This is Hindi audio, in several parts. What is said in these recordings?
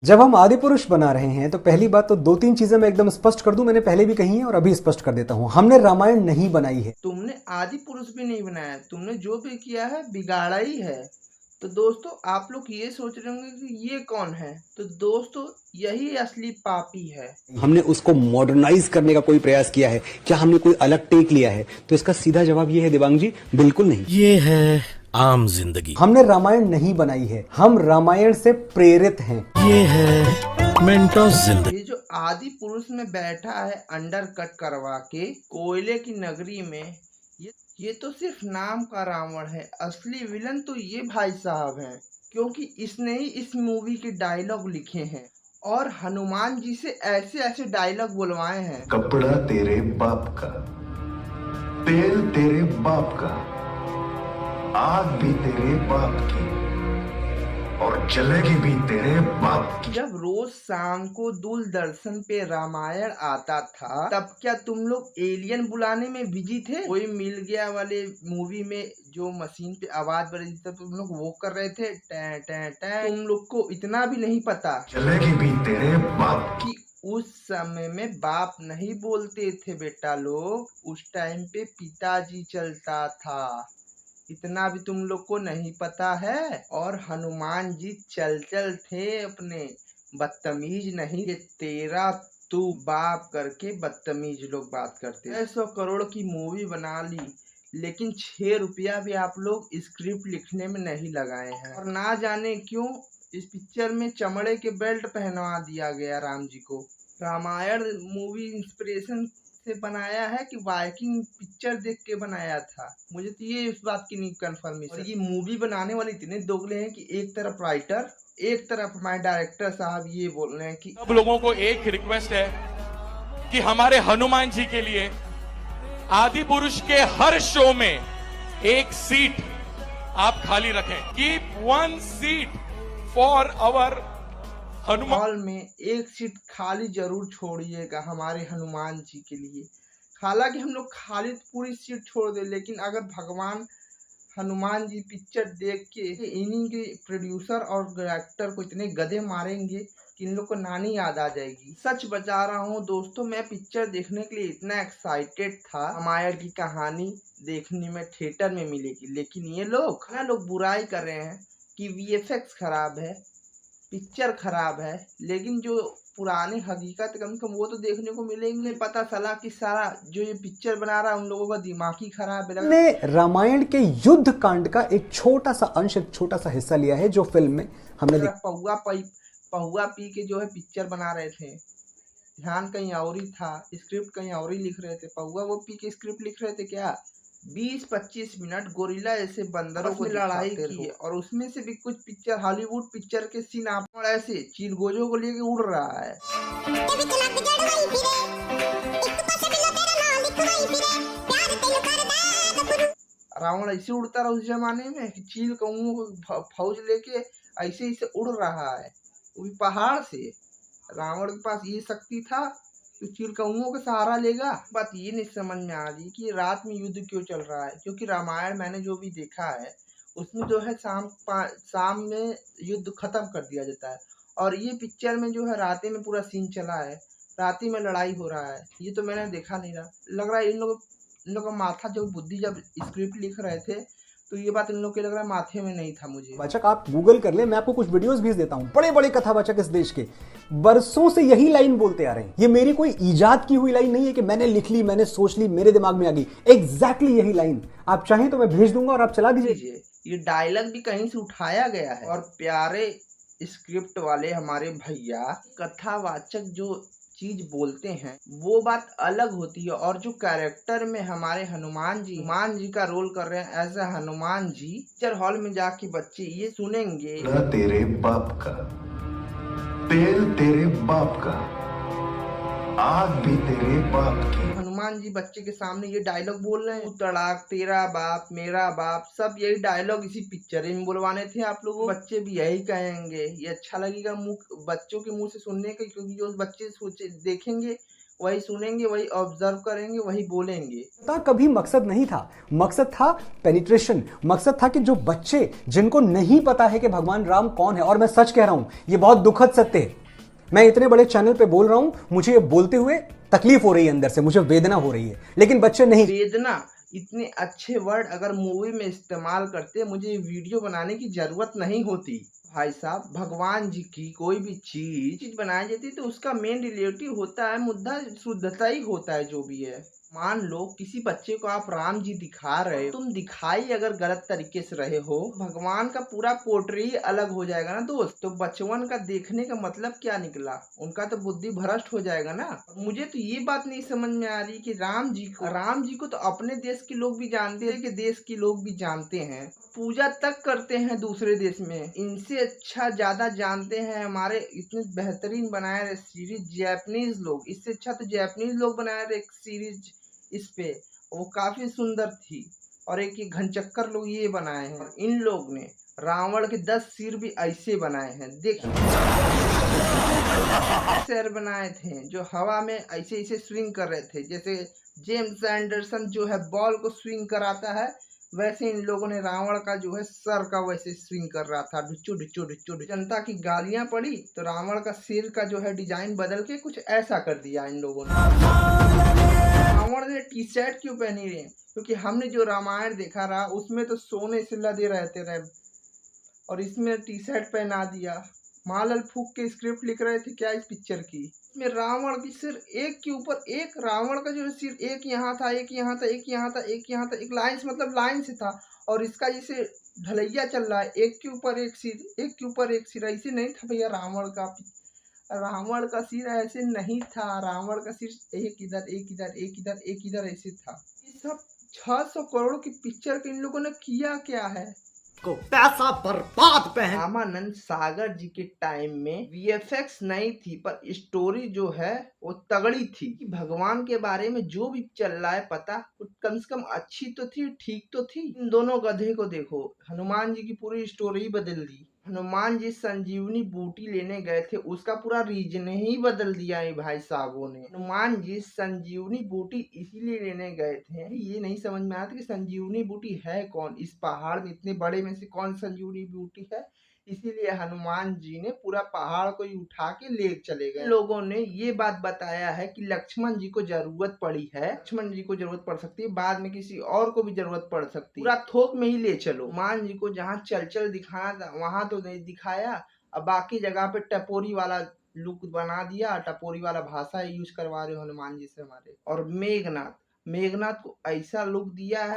जब हम आदि पुरुष बना रहे हैं तो पहली बात तो दो तीन चीजें मैं एकदम स्पष्ट कर दूं, मैंने पहले भी कही है और अभी स्पष्ट कर देता हूं। हमने रामायण नहीं बनाई है। तुमने आदि पुरुष भी नहीं बनाया, तुमने जो भी किया है बिगाड़ा ही है। तो दोस्तों आप लोग ये सोच रहे होंगे कि ये कौन है, तो दोस्तों यही असली पापी है। हमने उसको मॉडर्नाइज करने का कोई प्रयास किया है? क्या हमने कोई अलग टेक लिया है? तो इसका सीधा जवाब ये है दिवांग जी, बिल्कुल नहीं। ये है आम जिंदगी। हमने रामायण नहीं बनाई है, हम रामायण से प्रेरित हैं। ये है मेंटोस जिंदगी। ये जो आदि पुरुष में बैठा है अंडर कट करवा के कोयले की नगरी में, ये तो सिर्फ नाम का रावण है। असली विलन तो ये भाई साहब हैं, क्योंकि इसने ही इस मूवी के डायलॉग लिखे हैं और हनुमान जी से ऐसे ऐसे डायलॉग बुलवाए हैं। कपड़ा तेरे बाप का, तेल तेरे बाप का, आग भी तेरे बाप की और जलेगी भी तेरे बाप की। जब रोज शाम को दूरदर्शन पे रामायण आता था, तब क्या तुम लोग एलियन बुलाने में बिजी थे? कोई मिल गया वाले मूवी में जो मशीन पे आवाज बज रही थी, तुम लोग वो कर रहे थे टैं टैं टैं। तुम लोग को इतना भी नहीं पता जलेगी भी तेरे बाप की। कि उस समय में बाप नहीं बोलते थे बेटा लोग, उस टाइम पे पिताजी चलता था। इतना भी तुम लोग को नहीं पता है। और हनुमान जी चल थे अपने, बदतमीज नहीं कि तेरा तू बाप करके बदतमीज लोग बात करते। 100 करोड़ की मूवी बना ली, लेकिन 6 रुपया भी आप लोग स्क्रिप्ट लिखने में नहीं लगाए हैं। और ना जाने क्यों इस पिक्चर में चमड़े के बेल्ट पहनवा दिया गया राम जी को। रामायण मूवी इंस्पिरेशन से बनाया है कि वाइकिंग पिक्चर देख के बनाया था, मुझे तो ये इस बात की नहीं कंफर्मेशन। और ये मूवी बनाने वाले इतने दोगले हैं कि एक तरफ राइटर, एक तरफ हमारे डायरेक्टर साहब ये बोल रहे हैं कि सब लोगों को एक रिक्वेस्ट है कि हमारे हनुमान जी के लिए आदि पुरुष के हर शो में एक सीट आप खाली रखें। Keep one seat for our Hanuman. Hall में एक सीट खाली जरूर छोड़िएगा हमारे हनुमान जी के लिए। हालांकि हम लोग खाली पूरी सीट छोड़ दे, लेकिन अगर भगवान हनुमान जी पिक्चर देख के इन्हीं के प्रोड्यूसर और डायरेक्टर को इतने गधे मारेंगे कि इन लोग को नानी याद आ जाएगी। सच बता रहा हूँ दोस्तों, मैं पिक्चर देखने के लिए इतना एक्साइटेड था। रामायण की कहानी देखने में थिएटर में मिलेगी, लेकिन ये लोग बुराई कर रहे हैं कि वीएफएक्स खराब है, पिक्चर खराब है, लेकिन जो पुराने हकीकत कम से कम वो तो देखने को मिलेंगे। पता चला कि सारा जो ये पिक्चर बना रहा है उन लोगों का दिमाग ही खराब है। ने रामायण के युद्ध कांड का एक छोटा सा अंश, एक छोटा सा हिस्सा लिया है जो फिल्म में हमने पहुआ पी के जो है पिक्चर बना रहे थे, ध्यान कहीं और ही था, स्क्रिप्ट कहीं और ही लिख रहे थे। पहुआ वो पी के स्क्रिप्ट लिख रहे थे क्या? 20-25 मिनट गोरिल्ला ऐसे बंदरों को लड़ाई की है, और उसमें से भी कुछ पिक्चर हॉलीवुड पिक्चर के सीन आप ऐसे चीलगोजों को लेके उड़ रहा है। रावण ऐसे उड़ता रहा उस जमाने में कि चील कौओं को फौज लेके ऐसे ऐसे उड़ रहा है, वो भी पहाड़ से। रावण के पास ये शक्ति था तो चील कौओं का सहारा लेगा। बात ये नहीं समझ में आ रही कि रात में युद्ध क्यों चल रहा है, क्योंकि रामायण मैंने जो भी देखा है उसमें जो है शाम में युद्ध खत्म कर दिया जाता है, और ये पिक्चर में जो है रात में पूरा सीन चला है, रात में लड़ाई हो रहा है। ये तो मैंने देखा नहीं रहा, लग रहा है इन लोग का माथा जो बुद्धि, जब स्क्रिप्ट लिख रहे थे तो ये बात इन लोग के लग रहा है माथे में नहीं था। मुझे वाचक आप गूगल कर ले, मैं आपको कुछ वीडियोस भेज देता हूं। बड़े बड़े कथावाचक इस देश के बरसों से यही लाइन बोलते आ रहे हैं। ये मेरी कोई इजाद की हुई लाइन नहीं है कि मैंने लिख ली, मैंने सोच ली, मेरे दिमाग में आ गई। एग्जैक्टली यही लाइन आप चाहें तो मैं भेज दूंगा और आप चला दीजिए। ये डायलॉग भी कहीं से उठाया गया है। और प्यारे स्क्रिप्ट वाले हमारे भैया कथावाचक जो चीज बोलते हैं वो बात अलग होती है, और जो कैरेक्टर में हमारे हनुमान जी का रोल कर रहे हैं as a Hanuman ji, picture hall में जाके बच्चे ये सुनेंगे, तेरे बाप का, तेल तेरे बाप का, आग भी तेरे बाप की। हनुमान जी बच्चे के सामने ये डायलॉग बोल रहे हैं, तड़ाक तेरा बाप मेरा बाप, सब यही डायलॉग इसी पिक्चर में बुलवाने थे आप लोगों। बच्चे भी यही कहेंगे, ये अच्छा लगेगा बच्चों के मुंह से सुनने का, क्योंकि जो बच्चे सोचे देखेंगे वही सुनेंगे, वही ऑब्जर्व करेंगे, वही बोलेंगे। कभी मकसद नहीं था, मकसद था पेनिट्रेशन। मकसद था कि जो बच्चे जिनको नहीं पता है कि भगवान राम कौन है, और मैं सच कह रहा हूं, ये बहुत दुखद सत्य है, मैं इतने बड़े चैनल पे बोल रहा हूं, मुझे ये बोलते हुए तकलीफ हो रही है, अंदर से मुझे वेदना हो रही है, लेकिन बच्चे नहीं। वेदना, इतने अच्छे वर्ड अगर मूवी में इस्तेमाल करते, मुझे वीडियो बनाने की जरूरत नहीं होती। भाई साहब, भगवान जी की कोई भी चीज बनाई जाती तो उसका मेन रिलेटिव होता है, मुद्दा शुद्धता ही होता है जो भी है। मान लो किसी बच्चे को आप राम जी दिखा रहे हो, तुम दिखाई अगर गलत तरीके से रहे हो, भगवान का पूरा पोर्ट्रे ही अलग हो जाएगा ना दोस्त। तो बचवन का देखने का मतलब क्या निकला, उनका तो बुद्धि भ्रष्ट हो जाएगा ना। मुझे तो ये बात नहीं समझ में आ रही कि राम जी को तो अपने देश के लोग भी जानते हैं, कि देश के लोग भी जानते हैं, पूजा तक करते हैं दूसरे देश में। इनसे अच्छा ज्यादा जानते हैं हमारे इतने बेहतरीन बनाए रहे सीरीज जैपनीज लोग। इससे अच्छा तो जैपनीज लोग बनाए रहे एक सीरीज इस पे, वो काफी सुंदर थी। और एक ये घनचक्कर लोग ये बनाए हैं, इन लोग ने रावण के 10 सिर भी ऐसे बनाए हैं। देखिए सिर बनाए थे जो हवा में ऐसे ऐसे स्विंग कर रहे थे, जैसे जेम्स एंडरसन जो है बॉल को स्विंग कराता है, वैसे इन लोगों ने रावण का जो है सर का वैसे स्विंग कर रहा था, डुच्चू डुच्चू डुच्चू। जनता की गालियां पड़ी तो रावण का सिर का जो है डिजाइन बदल के कुछ ऐसा कर दिया इन लोगों ने। रावण ने टी शर्ट क्यों पहनी रहे? क्योंकि हमने जो रामायण देखा रहा उसमें तो सोने से लदे रहते रहे, और इसमें टी शर्ट पहना दिया। मालल फूक के स्क्रिप्ट लिख रहे थे क्या इस पिक्चर की। इसमें रावण की सिर एक के ऊपर एक, रावण का जो सिर एक यहाँ था, एक यहाँ था, एक यहाँ था, एक यहाँ था, एक लाइन से मतलब लाइन से था। और इसका जैसे ढलैया चल रहा है, एक के ऊपर एक सिर, एक के ऊपर एक सिर, ऐसे नहीं था भैया। रावण का सिर ऐसे नहीं था। रावण का सिर एक इधर एक इधर एक इधर एक इधर ऐसे था। ये सब 600 करोड़ की पिक्चर के इन लोगों ने किया क्या है? को पैसा बर्बाद पहन। रामानंद सागर जी के टाइम में वीएफएक्स नहीं थी, पर स्टोरी जो है वो तगड़ी थी। कि भगवान के बारे में जो भी चल रहा है पता, कम से कम अच्छी तो थी, ठीक तो थी। इन दोनों गधे को देखो, हनुमान जी की पूरी स्टोरी ही बदल दी। हनुमान जी संजीवनी बूटी लेने गए थे, उसका पूरा रीजन ही बदल दिया है भाई साहबों ने। हनुमान जी संजीवनी बूटी इसीलिए लेने गए थे, ये नहीं समझ में आता कि संजीवनी बूटी है कौन, इस पहाड़ में इतने बड़े में से कौन संजीवनी बूटी है। इसीलिए हनुमान जी ने पूरा पहाड़ को ही उठा के ले चले गए। लोगों ने ये बात बताया है कि लक्ष्मण जी को जरूरत पड़ी है, लक्ष्मण जी को जरूरत पड़ सकती है, बाद में किसी और को भी जरूरत पड़ सकती है, पूरा थोक में ही ले चलो। हनुमान जी को जहाँ चल दिखाना था वहां तो नहीं दिखाया, अब बाकी जगह पे टपोरी वाला लुक बना दिया, टपोरी वाला भाषा यूज करवा रहे हो हनुमान जी से हमारे। और मेघनाथ को ऐसा लुक दिया है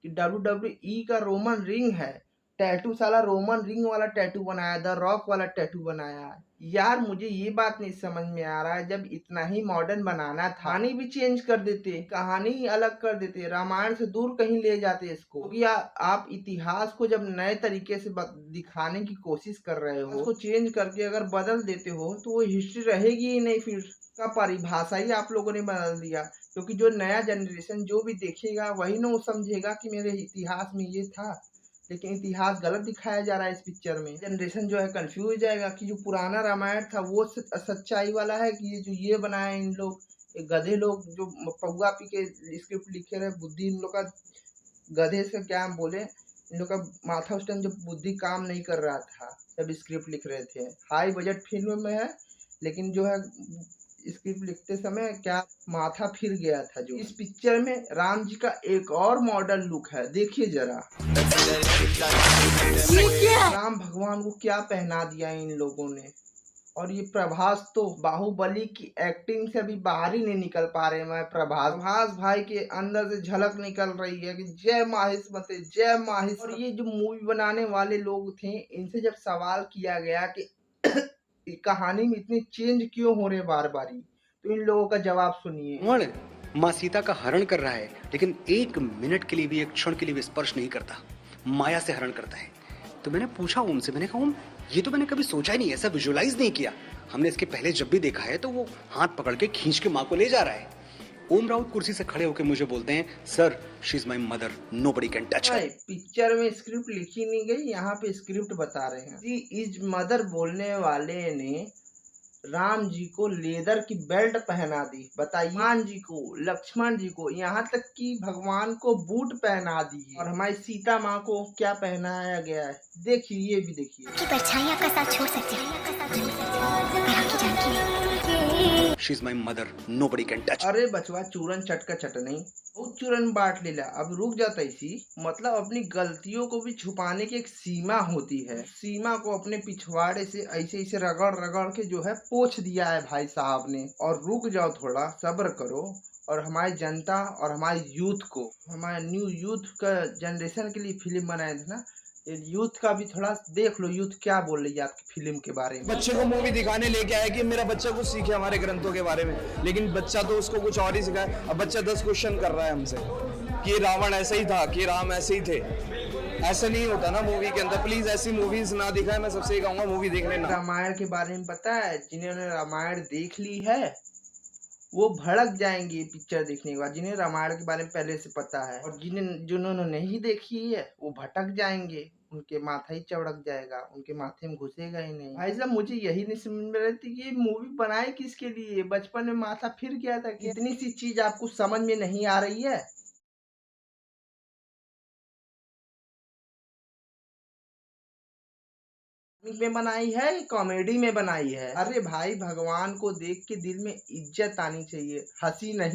कि WWE का रोमन रिंग है, टैटू साला रोमन रिंग वाला टैटू बनाया, द रॉक वाला टैटू बनाया है। यार मुझे ये बात नहीं समझ में आ रहा है, जब इतना ही मॉडर्न बनाना था, कहानी भी चेंज कर देते, कहानी ही अलग कर देते, रामायण से दूर कहीं ले जाते इसको। क्योंकि आप इतिहास को जब नए तरीके से दिखाने की कोशिश कर रहे हो, उसको चेंज करके अगर बदल देते हो तो वो हिस्ट्री रहेगी ही नहीं, फिर का परिभाषा ही आप लोगों ने बदल दिया। क्योंकि जो नया जनरेशन जो भी देखेगा वही ना समझेगा कि मेरे इतिहास में ये था, लेकिन इतिहास गलत दिखाया जा रहा है इस पिक्चर में। जनरेशन जो है कंफ्यूज हो जाएगा कि जो पुराना रामायण था वो सच्चाई वाला है, कि ये जो ये बनाए इन लोग, गधे लोग जो पौआ पी के स्क्रिप्ट लिखे रहे, बुद्धि इन लोग का, गधे से क्या हम बोले, इन लोग का माथा उस टाइम जब बुद्धि काम नहीं कर रहा था जब स्क्रिप्ट लिख रहे थे। हाई बजट फिल्म में है, लेकिन जो है स्क्रिप्ट लिखते समय क्या माथा फिर गया था। जो इस पिक्चर में राम जी का एक और मॉडल लुक है, देखिए जरा राम भगवान को क्या पहना दिया इन लोगों ने। और ये प्रभास तो बाहुबली की एक्टिंग से अभी बाहर ही नहीं निकल पा रहे। मैं प्रभास भाई के अंदर से झलक निकल रही है कि जय माहिष मते, जय माहिष। और ये जो मूवी बनाने वाले लोग थे, इनसे जब सवाल किया गया कि कहानी में इतने चेंज क्यों हो रहे बार बारी, तो इन लोगों का जवाब सुनिए। माँ सीता का हरण कर रहा है, लेकिन 1 मिनट के लिए भी, 1 क्षण के लिए भी स्पर्श नहीं करता, माया से हरण करता है। तो मैंने पूछा ओम से, मैंने कहा ओम ये तो मैंने कभी सोचा ही नहीं, ऐसा विजुअलाइज नहीं किया। हमने इसके पहले जब भी देखा है तो वो हाथ पकड़ के खींच के माँ को ले जा रहा है। ओम राउत कुर्सी से खड़े होकर मुझे बोलते हैं, sir she is my mother, nobody can touch her. Picture में स्क्रिप्ट लिखी नहीं गई, यहाँ पे स्क्रिप्ट बता रहे हैं। शी इज मदर बोलने वाले ने राम जी को लेदर की बेल्ट पहना दी, बताइए, हनुमान जी को, लक्ष्मण जी को, यहाँ तक कि भगवान को बूट पहना दिए। और हमारी सीता माँ को क्या पहनाया गया है, देखिए, ये भी देखिए। की परछाई आपका साथ छोड़ सकती है पर आपकी जानकी नहीं। She is my mother, nobody can touch. अरे बचवा, चूरन चटका चटनी, बहुत चूरन बांट लेला, अब रुक जाता इसी। मतलब अपनी गलतियों को भी छुपाने की एक सीमा होती है, सीमा को अपने पिछवाड़े से ऐसे ऐसे रगड़ रगड़ के जो है पोंछ दिया है भाई साहब ने। और रुक जाओ, थोड़ा सब्र करो। और हमारी जनता और हमारे यूथ को, हमारे न्यू यूथ का जनरेशन के लिए फिल्म बनाए थे ना, ये यूथ का भी थोड़ा देख लो, यूथ क्या बोल रही है आपकी फिल्म के बारे में। बच्चे को मूवी दिखाने लेके आया कि मेरा बच्चा कुछ सीखे हमारे ग्रंथों के बारे में, लेकिन बच्चा तो उसको कुछ और ही सिखाए। अब बच्चा 10 क्वेश्चन कर रहा है हमसे कि रावण ऐसे ही था, कि राम ऐसे ही थे। ऐसा नहीं होता ना मूवी के अंदर। प्लीज ऐसी मूवीज ना दिखाए, मैं सबसे कहूंगा मूवी देखने ना। रामायण के बारे में पता है, जिन्होंने रामायण देख ली है वो भड़क जाएंगे पिक्चर देखने के बाद, जिन्हें रामायण के बारे में पहले से पता है। और जिन्होंने नहीं देखी है वो भटक जाएंगे, उनके माथा ही चौड़क जाएगा, उनके माथे में घुसेगा ही नहीं। भाई साहब, मुझे यही नहीं समझ में रहती कि ये मूवी बनाई किसके लिए। बचपन में माथा फिर गया था कि इतनी सी चीज आपको समझ में नहीं आ रही है। में बनाई है, कॉमेडी में बनाई है। अरे भाई, भगवान को देख के दिल में इज्जत आनी चाहिए, हंसी नहीं।